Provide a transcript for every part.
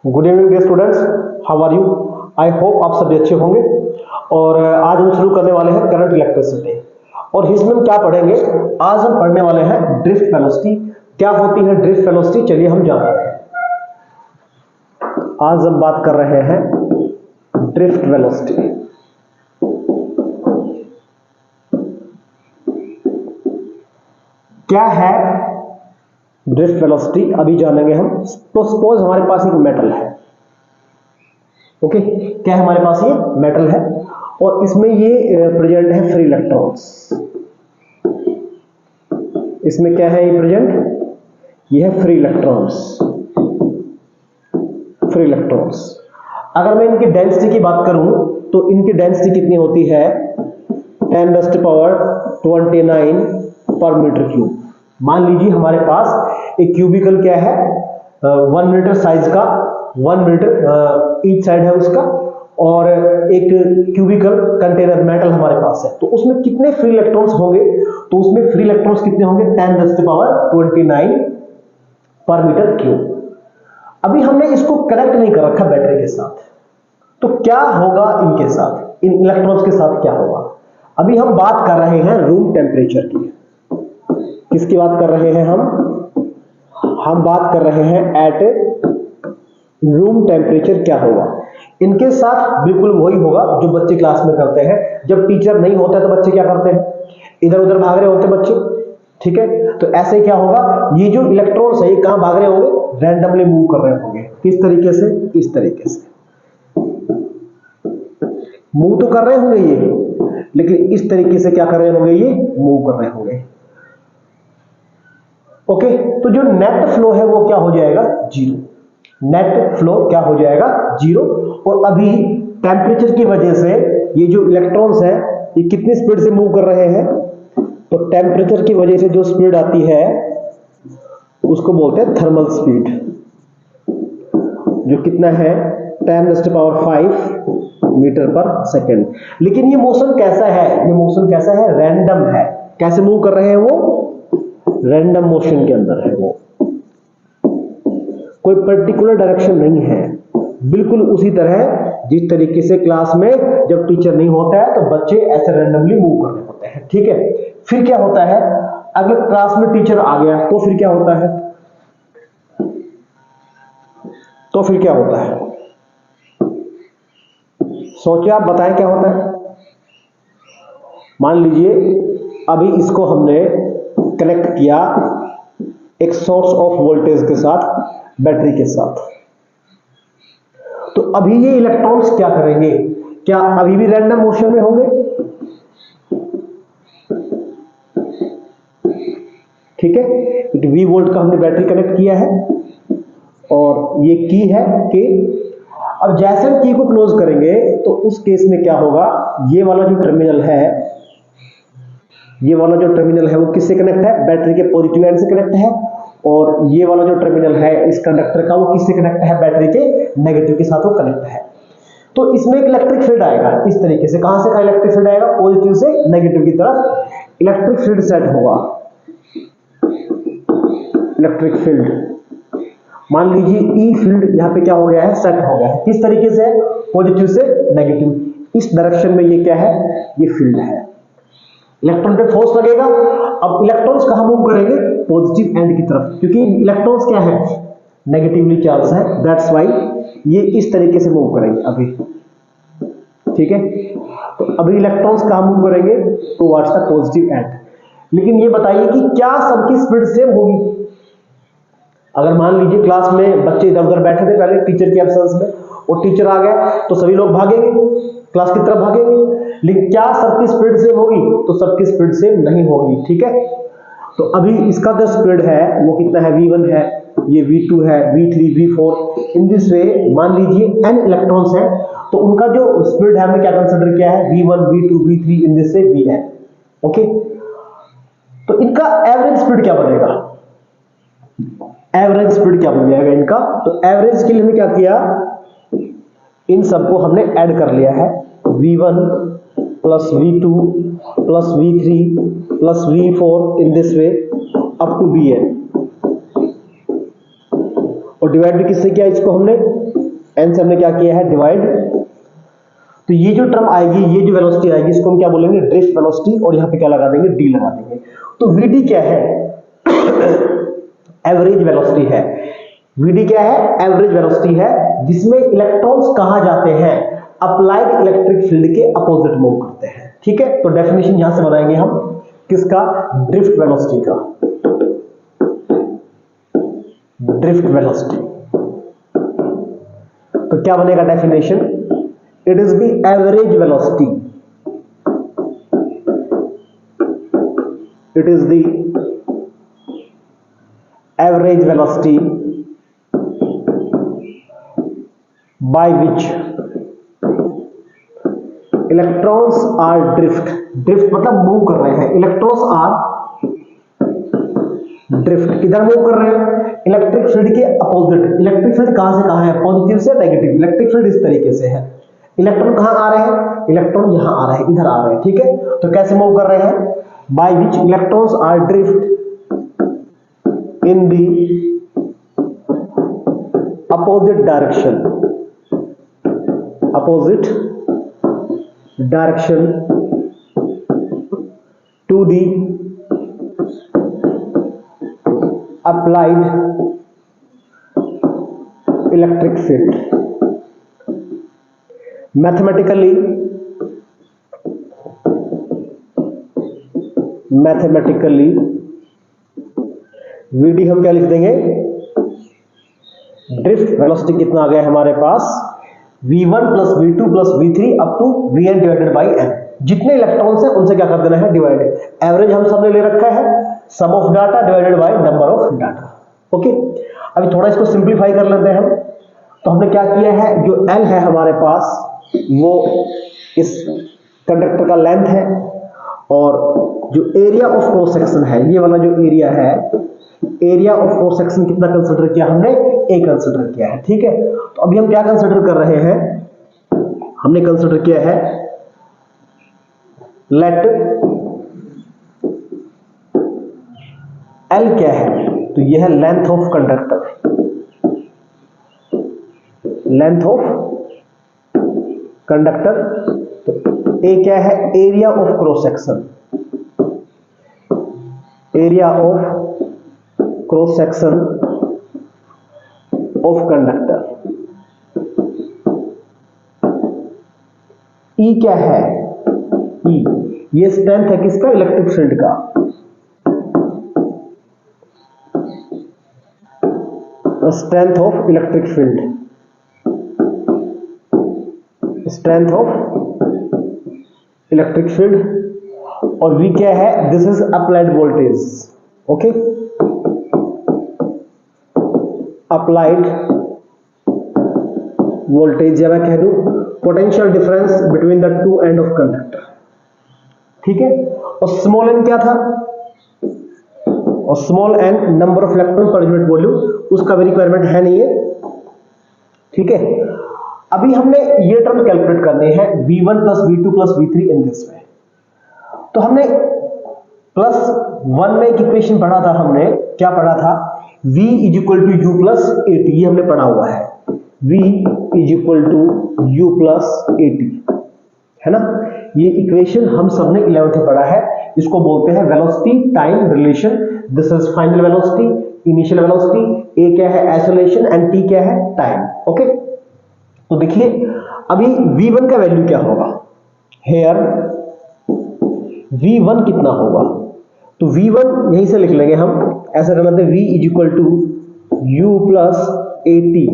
Good evening dear students, how are you. I hope आप सभी अच्छे होंगे। और आज हम शुरू करने वाले हैं करंट इलेक्ट्रिसिटी। और इसमें हम क्या पढ़ेंगे, आज हम पढ़ने वाले हैं ड्रिफ्ट वेलोसिटी। क्या होती है ड्रिफ्ट वेलोसिटी, चलिए हम जानते हैं। आज हम बात कर रहे हैं ड्रिफ्ट वेलोसिटी। क्या है ड्रिफ्ट वेलोसिटी, अभी जानेंगे हम। तो सपोज हमारे पास एक मेटल है, ओके क्या है हमारे पास, ये मेटल है और इसमें ये प्रेजेंट है फ्री इलेक्ट्रॉन्स। इसमें क्या है ये प्रेजेंट, ये है फ्री इलेक्ट्रॉन्स। फ्री इलेक्ट्रॉन्स, अगर मैं इनकी डेंसिटी की बात करूं तो इनकी डेंसिटी कितनी होती है, 10⁻29 पर मीटर क्यूब। मान लीजिए हमारे पास एक क्यूबिकल क्या है, 1 मीटर साइज का, 1 मीटर ईच साइड है उसका, और एक क्यूबिकल कंटेनर मेटल हमारे पास है। तो उसमें कितने फ्री इलेक्ट्रॉन्स होंगे, तो उसमें फ्री इलेक्ट्रॉन्स कितने होंगे, 10⁻29 पर मीटर क्यूब। अभी हमने इसको कनेक्ट नहीं कर रखा बैटरी के साथ, तो क्या होगा इनके साथ, इन इलेक्ट्रॉन्स के साथ क्या होगा। अभी हम बात कर रहे हैं रूम टेम्परेचर की। किसकी बात कर रहे हैं हम बात कर रहे हैं एट रूम टेम्परेचर क्या होगा। इनके साथ बिल्कुल वही होगा जो बच्चे क्लास में करते हैं। जब टीचर नहीं होता है तो बच्चे क्या करते हैं, इधर उधर भाग रहे होते हैं बच्चे, ठीक है। तो ऐसे क्या होगा, ये जो इलेक्ट्रॉन्स है ये कहां भाग रहे होंगे, रैंडमली मूव कर रहे होंगे। किस तरीके से, इस तरीके से मूव तो कर रहे होंगे ये, लेकिन इस तरीके से क्या कर रहे होंगे, ये मूव कर रहे होंगे। ओके, तो जो नेट फ्लो है वो क्या हो जाएगा, जीरो। नेट फ्लो क्या हो जाएगा, जीरो। और अभी टेम्परेचर की वजह से ये जो इलेक्ट्रॉन्स है ये कितनी स्पीड से मूव कर रहे हैं, तो टेम्परेचर की वजह से जो स्पीड आती है उसको बोलते हैं थर्मल स्पीड, जो कितना है 10⁻5 मीटर पर सेकेंड। लेकिन ये मोशन कैसा है, ये मोशन कैसा है, रैंडम है। कैसे मूव कर रहे हैं वो, रैंडम मोशन के अंदर है वो, कोई पर्टिकुलर डायरेक्शन नहीं है। बिल्कुल उसी तरह जिस तरीके से क्लास में जब टीचर नहीं होता है तो बच्चे ऐसे रैंडमली मूव कर रहे होते हैं, ठीक है। फिर क्या होता है, अगर क्लास में टीचर आ गया तो फिर क्या होता है, तो फिर क्या होता है, सोचिए आप, बताएं क्या होता है। मान लीजिए अभी इसको हमने कनेक्ट किया एक सोर्स ऑफ वोल्टेज के साथ, बैटरी के साथ, तो अभी ये इलेक्ट्रॉन्स क्या करेंगे, क्या अभी भी रैंडम मोशन में होंगे, ठीक है। एक V वोल्ट का हमने बैटरी कनेक्ट किया है और ये की है के। अब जैसे हम की को क्लोज करेंगे तो उस केस में क्या होगा, ये वाला जो टर्मिनल है, ये वाला जो टर्मिनल है वो किससे कनेक्ट है, बैटरी के पॉजिटिव एंड से कनेक्ट है। और ये वाला जो टर्मिनल है इस कंडक्टर का, वो किससे कनेक्ट है, बैटरी के नेगेटिव के साथ वो कनेक्ट है। तो इसमें एक इलेक्ट्रिक फील्ड आएगा इस तरीके से। कहां से का इलेक्ट्रिक फील्ड आएगा, पॉजिटिव से नेगेटिव की तरफ इलेक्ट्रिक फील्ड सेट होगा। इलेक्ट्रिक फील्ड, मान लीजिए ई फील्ड यहां पे क्या हो गया है, सेट हो गया है। किस तरीके से, पॉजिटिव से नेगेटिव, इस डायरेक्शन में ये क्या है, ये फील्ड है। इलेक्ट्रॉन पे फोर्स लगेगा। अब इलेक्ट्रॉन्स कहां मूव करेंगे, पॉजिटिव एंड की तरफ, क्योंकि इलेक्ट्रॉन्स क्या है, नेगेटिवली चार्ज है, दैट्स व्हाई ये इस तरीके से मूव करेंगे अभी, ठीक है। तो अभी इलेक्ट्रॉन्स कहां मूव करेंगे, टुवर्ड्स द पॉजिटिव एंड। लेकिन ये बताइए कि क्या सबकी स्पीड सेम होगी। अगर मान लीजिए क्लास में बच्चे इधर उधर बैठे थे पहले टीचर की एब्सेंस में, और टीचर आ गया तो सभी लोग भागेंगे, क्लास की तरफ भागेंगे। लेकिन क्या सबकी स्पीड सेम होगी, तो सबकी स्पीड सेम नहीं होगी, ठीक है। तो अभी इसका जो स्पीड है वो कितना है, v1 है, ये v2 है, v3, v4। इन दिस वे मान लीजिए n इलेक्ट्रॉन्स हैं, तो उनका जो स्पीड है हमने क्या कंसीडर किया है, v1, v2, v3, in this way vn, okay. तो इनका एवरेज स्पीड क्या बनेगा, एवरेज स्पीड क्या बन जाएगा इनका। तो एवरेज के लिए हमने क्या किया, इन सबको हमने ऐड कर लिया है, v1 plus v2 plus v3 plus v4 in this way up to vn, और डिवाइड भी किससे किया, इसको हमने n से हमने क्या किया है डिवाइड। तो ये जो टर्म आएगी, ये जो वेलोसिटी आएगी, इसको हम क्या बोलेंगे ड्रिफ्ट वेलोसिटी, और यहाँ पे क्या लगा देंगे d लगा देंगे। तो vd क्या है एवरेज वेलोसिटी है। vd क्या है एवरेज वेलोसिटी है, जिसमें इलेक्ट्रॉन्स कहां जाते हैं अप्लाइड इलेक्ट्रिक फील्ड के अपोजिट मूव करते हैं। ठीक है, तो डेफिनेशन यहां से बनाएंगे हम किसका ड्रिफ्ट वेलोसिटी का। ड्रिफ्ट वेलोसिटी तो क्या बनेगा definition, it is the average velocity, it is the average velocity by which electrons are drift मतलब मूव कर रहे हैं, इलेक्ट्रॉन्स आर ड्रिफ्ट, किधर मूव कर रहे हैं इलेक्ट्रिक फील्ड के अपोजिट। इलेक्ट्रिक फील्ड कहां से कहां है, पॉजिटिव से नेगेटिव। इलेक्ट्रिक फील्ड इस तरीके से है, इलेक्ट्रॉन कहां आ रहे हैं, इलेक्ट्रॉन यहां आ रहे हैं, इधर आ रहे हैं। ठीक है, तो कैसे मूव कर रहे हैं, by which electrons are drift in the opposite direction to the applied electric field. Mathematically vd हम क्या लिख देंगे, ड्रिफ्ट वेलोसिटी कितना आ गया हमारे पास v1 plus v2 plus v3 up to vn divided by n। जितने इलेक्ट्रॉन्स हैं उनसे क्या कर देना है डिवाइड। एवरेज हम सबने ले रखा है sum of data divided by number of data. Okay, अभी थोड़ा इसको सिंपलीफाई कर लेते हैं हम। तो हमने क्या किया है, जो n है हमारे पास वो इस कंडक्टर का लेंथ है, और जो एरिया ऑफ क्रॉस सेक्शन है, ये वाला जो एरिया है, एरिया ऑफ क्रॉस सेक्शन कितना कंसीडर किया हमने, a कंसीडर किया है। ठीक है, तो अभी हम क्या कंसीडर कर रहे हैं, हमने कंसीडर किया है लेट L क्या है, तो यह है length of conductor, length of conductor. तो A क्या है, area of cross section, area of cross section of conductor. E क्या है, E ये स्ट्रेंथ है किसका, इलेक्ट्रिक फील्ड का। Strength of electric field, strength of electric field. और V क्या है, this is applied voltage. Okay, applied voltage, या मैं कह दूं potential difference between the two end of conductor. ठीक है, और स्मॉल n क्या था, और small n number of electron per unit volume, उसका भी रिक्वायरमेंट है नहीं है। ठीक है, अभी हमने ये टर्म कैलकुलेट करने हैं v1 plus v2 plus v3 in this वे। तो हमने प्लस 1 में एक इक्वेशन पढ़ा था, हमने क्या पढ़ा था, v is equal to u plus a t, ये हमने पढ़ा हुआ है, v is equal to u plus a t, है ना। ये इक्वेशन हम सबने 11th में पढ़ा है, इसको बोलते हैं velocity time relation. This is final velocity, initial velocity, a क्या है एक्सेलरेशन एंड टी क्या है टाइम। ओके, तो देखिए अभी v1 का वैल्यू क्या होगा, हेयर v1 कितना होगा, तो v1 यहीं से लिख लेंगे हम, ऐसा कर लेते हैं v is equal to u plus a t.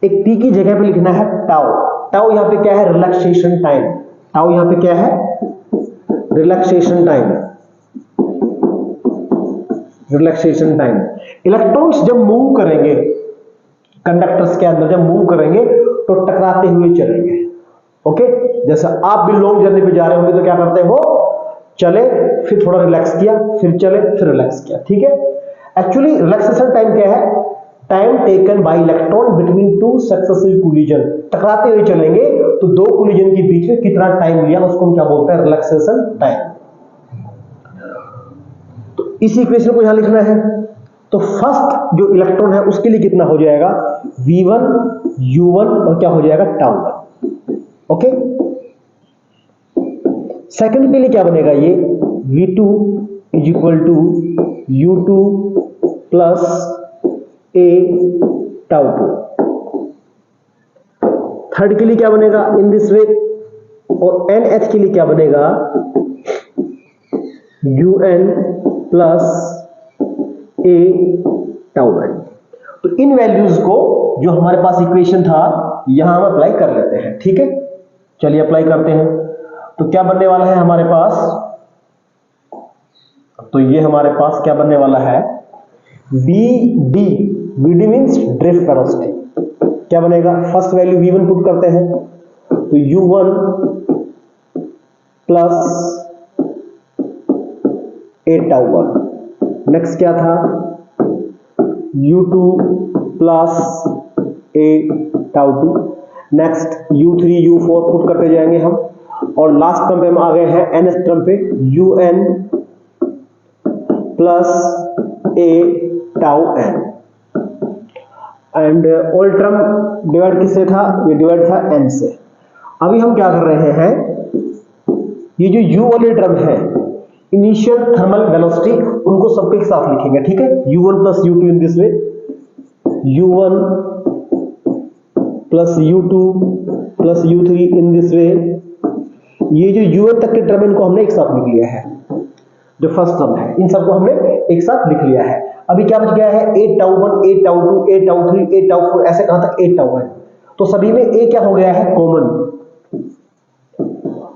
एक t की जगह पे लिखना है टाउ, टाउ यहां पे क्या है, रिलैक्सेशन टाइम, टाउ यहां पे क्या है, relaxation time, relaxation time. Electrons जब मूव करेंगे कंडक्टर्स के अंदर, जब मूव करेंगे तो टकराते हुए चलेंगे। ओके, जैसे आप भी लॉन्ग जर्नी पे जा रहे होंगे तो क्या करते हो, चले फिर थोड़ा रिलैक्स किया, फिर चले फिर रिलैक्स किया। ठीक है, एक्चुअली रिलैक्सेशन टाइम क्या है, time taken by electron between two successive collision. टकराते हुए चलेंगे तो दो कोलिजन के बीच में कितना टाइम लिया, उसको हम क्या बोलते हैं, रिलैक्सेशन टाइम। तो इस इक्वेशन को यहां लिखना है। तो फर्स्ट जो इलेक्ट्रॉन है उसके लिए कितना हो जाएगा, v1 u1 और क्या हो जाएगा टाउ 1। ओके, सेकंड के लिए क्या बनेगा, ये v2 is equal to u2 plus a tau 2। Third के लिए क्या बनेगा इन दिस वे, और nth के लिए क्या बनेगा un plus a tau n। तो इन वैल्यूज को जो हमारे पास इक्वेशन था यहां हम अप्लाई कर लेते हैं। ठीक है, चलिए अप्लाई करते हैं। तो क्या बनने वाला है हमारे पास, तो ये हमारे पास क्या बनने वाला है, vd मींस ड्रिफ्ट वेलोसिटी। क्या बनेगा, फर्स्ट वैल्यू v1 पुट करते हैं, तो u1 plus a tau 1। Next क्या था, u2 plus a tau 2। Next u3 u4 put करते जाएंगे हम, और लास्ट टर्म पे हम आ गए हैं nth टर्म पे, un plus a tau n। And all term divide किससे था, ये डिवाइड था n से। अभी हम क्या कर रहे हैं, ये जो u वाले टर्म है इनिशियल थर्मल वेलोसिटी, उनको सबके एक साथ लिखेंगे। ठीक है, u1 plus u2 in this way, u1 plus u2 plus u3 in this वे। ये जो un तक के टर्म इनको हमने एक साथ लिख लिया है, जो फर्स्ट टर्म है इन सबको हमने एक साथ लिख लिया है। अभी क्या बच गया है, a tau 1 a tau 2 a tau 3 a tau 4, ऐसे कहां तक a टाउ 1। तो सभी में a क्या हो गया है, कॉमन,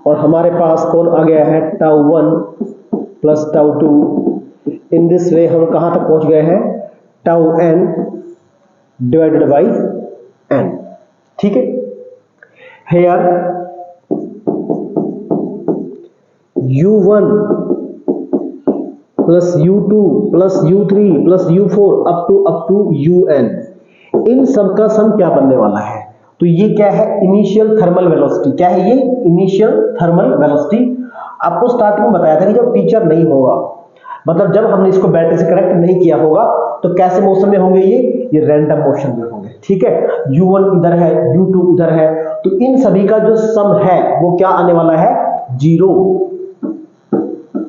और हमारे पास कौन आ गया है, tau 1 plus tau 2। In this way हम कहां तक पहुंच गए हैं, tau n divided by n। ठीक है, here u1 plus u2 plus u3 plus u4 up to un, इन सब का सम क्या बनने वाला है, तो ये क्या है, इनिशियल थर्मल वेलोसिटी। क्या है ये, इनिशियल थर्मल वेलोसिटी। आपको स्टार्टिंग में बताया था कि जब टीचर नहीं होगा, मतलब जब हमने इसको बैटरी से कनेक्ट नहीं किया होगा, तो कैसे मोशन में होंगे ये रैंडम मोशन में होंगे। ठीक है, u1 इधर है, u2 उधर है, तो इन सभी का जो सम है वो क्या आने वाला है, 0,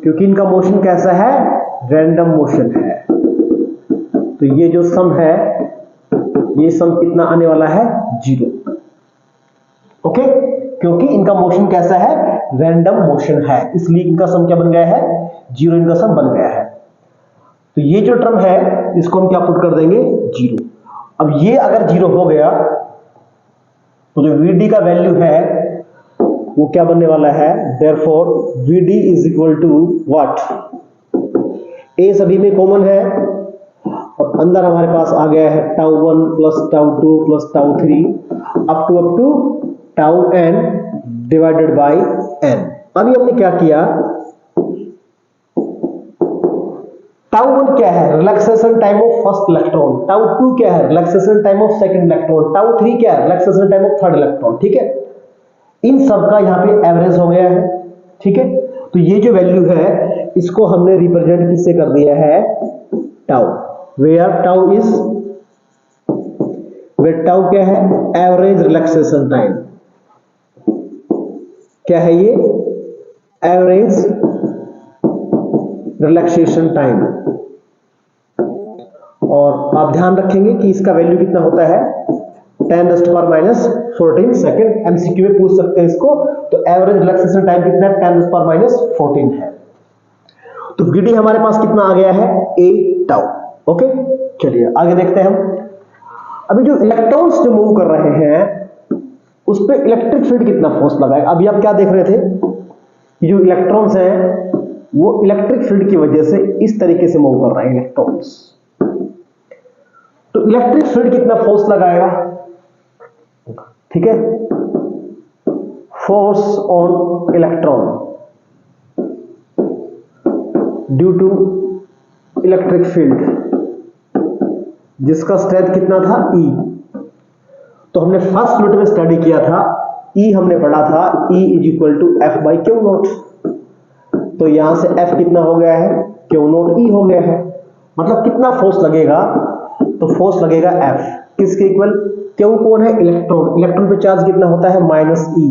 क्योंकि इनका मोशन कैसा है, रैंडम मोशन है। तो ये जो सम है, ये सम कितना आने वाला है, 0। ओके, क्योंकि इनका मोशन कैसा है, रैंडम मोशन है, इसलिए इनका सम क्या बन गया है, 0 इनका सम बन गया है। तो ये जो टर्म है इसको हम क्या पुट कर देंगे, 0। अब ये अगर 0 हो गया तो जो vd का वैल्यू है वो क्या बनने वाला है, therefore vd is equal to what, a सभी में कॉमन है, और अंदर हमारे पास आ गया है tau 1 plus tau 2 plus tau 3 up to tau n divided by n। अभी हमने क्या किया, टाउ 1 क्या है, relaxation time of first electron, tau 2 क्या है, relaxation time of second electron, tau 3 क्या है, relaxation time of third electron. ठीक है, इन सब का यहां पे एवरेज हो गया है। ठीक है, तो ये जो वैल्यू है इसको हमने रिप्रेजेंट किससे कर दिया है, tau, where tau is, where tau क्या है, एवरेज रिलैक्सेशन टाइम। क्या है ये, एवरेज रिलैक्सेशन टाइम। और आप ध्यान रखेंगे कि इसका वैल्यू कितना होता है, 10⁻⁻14 सेकंड। एमसीक्यू में पूछ सकते हैं इसको, तो एवरेज रिलैक्सेशन टाइम कितना है, 10⁻14 है। तो vd हमारे पास कितना आ गया है, a टाउ। ओके, चलिए आगे देखते हैं हम। अभी जो इलेक्ट्रॉन्स जो मूव कर रहे हैं उस पर इलेक्ट्रिक फील्ड कितना फोर्स लगाएगा। अभी आप क्या देख रहे थे, ये जो इलेक्ट्रॉन्स हैं वो इलेक्ट्रिक फील्ड की वजह से इस तरीके से मूव कर रहे हैं इलेक्ट्रॉन्स, तो इलेक्ट्रिक फील्ड कितना फोर्स लगाएगा। ठीक है, force on electron due to electric field, जिसका स्ट्रेंथ कितना था, E। तो हमने फर्स्ट यूनिट में स्टडी किया था, E हमने पढ़ा था, E is equal to F by q naught. तो यहां से F कितना हो गया है, क्यू नॉट E हो गया है। मतलब कितना फोर्स लगेगा, तो फोर्स लगेगा F किसके इक्वल, क्यू कौन है? इलेक्ट्रॉन। इलेक्ट्रॉन पे चार्ज कितना होता है? -e।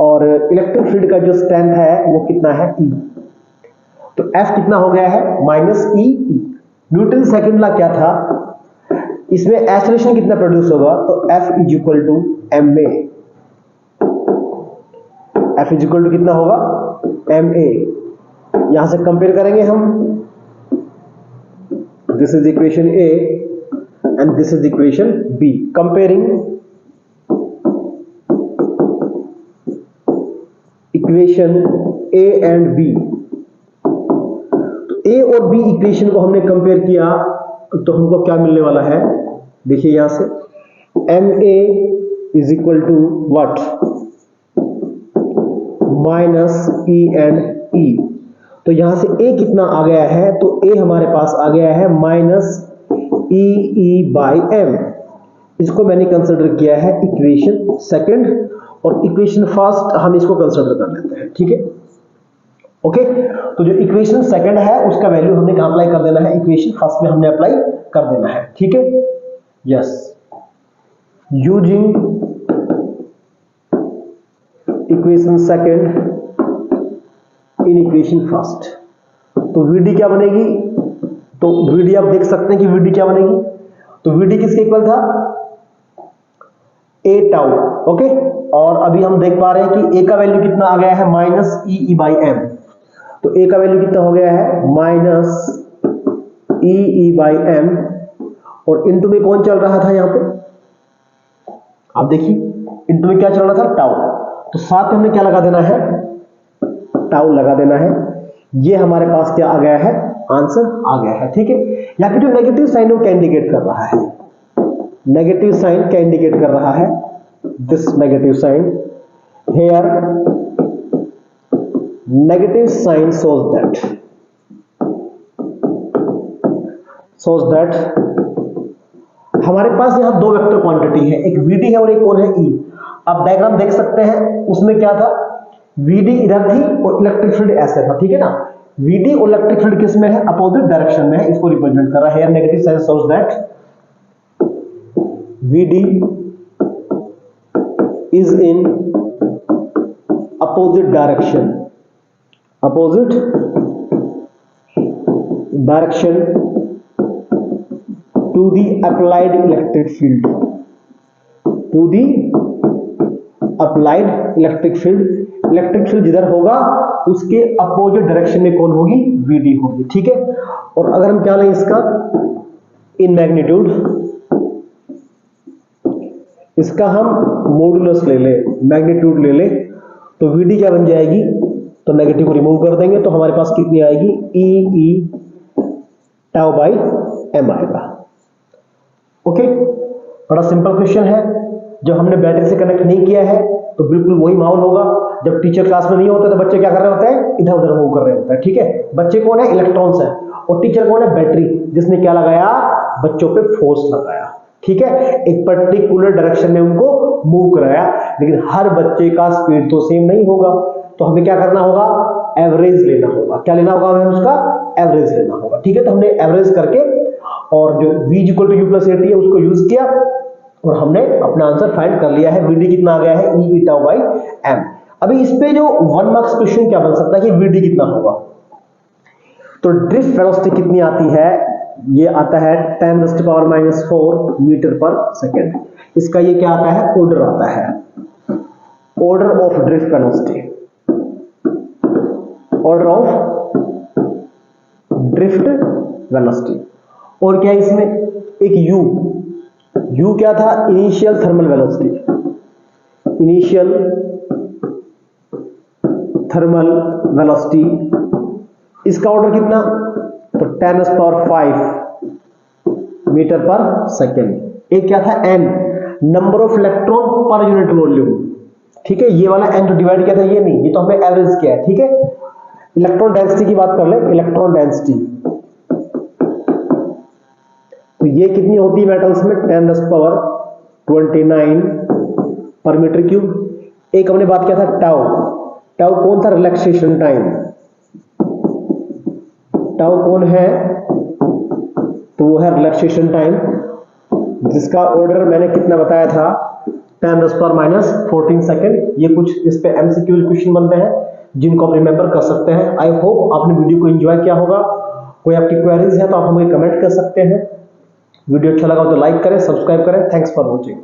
और इलेक्ट्रिक फील्ड का जो स्ट्रेंथ है वो कितना है? E। तो F कितना हो गया है? -e। न्यूटन सेकंड लॉ क्या था? इसमें एक्सेलरेशन कितना प्रोड्यूस होगा? तो F = ma। F = कितना होगा? ma। यहां से कंपेयर करेंगे हम, this is equation A and this is equation B। Comparing equation A and B। तो A और B इक्वेशन को हमने कंपेयर किया तो हमको क्या मिलने वाला है? देखिए यहां से ma = what? -e and e। तो यहां से a कितना आ गया है? तो a हमारे पास आ गया है -e/m। इसको मैंने कंसीडर किया है इक्वेशन सेकंड, और इक्वेशन फर्स्ट हम इसको कंसीडर कर लेते हैं। ठीक है, ओके। तो जो इक्वेशन सेकंड है उसका वैल्यू हमने कहां अप्लाई कर देना है? इक्वेशन फर्स्ट में हमने अप्लाई कर देना है। ठीक है, yes. Using equation second in equation first, तो VD क्या बनेगी? तो VD आप देख सकते हैं कि VD क्या बनेगी? तो VD किसके इक्वल था? a tau. ओके, और अभी हम देख पा रहे हैं कि a का वैल्यू कितना आ गया है? -e/m। तो a का वैल्यू कितना हो गया है? -e/m। और इनटू में कौन चल रहा था यहां पे? आप देखिए इनटू में क्या चल रहा था? टाउ। तो साथ में हमने क्या लगा देना है? टाउ लगा देना है। ये हमारे पास क्या आ गया है? आंसर आ गया है। ठीक है, यहाँ पे जो नेगेटिव साइन वो क्या इंडिकेट कर रहा है? नेगेटिव साइन क्या इंडिकेट कर रहा है? This negative sign here, negative sign shows that हमारे पास यहां दो वेक्टर क्वांटिटी है, एक VD है और एक कौन है? E। आप डायग्राम देख सकते हैं, उसमें क्या था? VD इधर थी और इलेक्ट्रिक फील्ड ऐसे था। ठीक है ना, VD और इलेक्ट्रिक फील्ड किस में है? अपोजिट डायरेक्शन में है। इसको रिप्रेजेंट कर रहा है। Negative sign shows that VD is in opposite direction to the applied electric field, electric field जिधर होगा उसके अपोजिट डायरेक्शन में कौन होगी? VD होगी। ठीक है, और अगर हम क्या लें इसका इन मैग्नीट्यूड, इसका हम मॉडुलस ले ले, मैग्नीट्यूड ले ले, तो VD क्या बन जाएगी? तो नेगेटिव को रिमूव कर देंगे तो हमारे पास कितनी आएगी? e/τ/m आएगा। ओके, बड़ा सिंपल क्वेश्चन है। जब हमने बैटरी से कनेक्ट नहीं किया है तो बिल्कुल वही माहौल होगा। जब टीचर क्लास में नहीं होते तो बच्चे क्या कर रहे होते हैं? इधर उधर मूव कर रहे होते हैं। ठीक है, बच्चे कौन है? इलेक्ट्रॉन्स है, और टीचर कौन है? बैटरी, जिसने क्या लगाया? बच्चों पे फोर्स लगाया। ठीक है, एक पर्टिकुलर डायरेक्शन में उनको मूव कराया। लेकिन हर बच्चे का स्पीड तो सेम नहीं होगा, तो हमें क्या करना होगा? एवरेज लेना होगा। क्या लेना होगा हमें? उसका एवरेज लेना होगा। ठीक है, तो हमने एवरेज करके और जो V = U+AT है उसको यूज किया और हमने अपना आंसर फाइंड कर लिया है। VD कितना आ गया है? e/τ/m। अभी इस पे जो 1 मार्क्स क्वेश्चन क्या बन सकता है कि VD कितना होगा? तो ड्रिफ्ट वेलोसिटी कितनी आती है? ये आता है 10⁻⁻⁴ मीटर पर सेकेंड। इसका ये क्या आता है? ऑर्डर आता है, order of drift velocity, order of drift velocity. और क्या इसमें एक U क्या था? Initial thermal velocity, initial thermal velocity. इसका ऑर्डर कितना? तो 10⁵ मीटर पर सेकेंड। एक क्या था? N, number of electron per unit volume. ठीक है, ये वाला N जो डिवाइड किया था ये नहीं, ये तो हमने एवरेज किया है। ठीक है, इलेक्ट्रॉन डेंसिटी की बात कर ले, इलेक्ट्रॉन डेंसिटी तो ये कितनी होती है मेटल्स में? 10⁻29 पर मीटर क्यूब। एक हमने बात किया था टाउ कौन था? Relaxation time. टाउ कौन है? तो वो है रिलैक्सेशन टाइम। जिसका ऑर्डर मैंने कितना बताया था 10⁻⁻14 सेकंड। ये कुछ इस पे एमसीक्यू क्वेश्चन बनते हैं जिनको आप रिमेंबर कर सकते हैं। आई होप आपने वीडियो को एंजॉय किया होगा। कोई आपकी क्वेरीज है तो आप हमें कमेंट कर सकते हैं। वीडियो अच्छा लगा हो तो लाइक करें, सब्सक्राइब करें। Thanks for watching.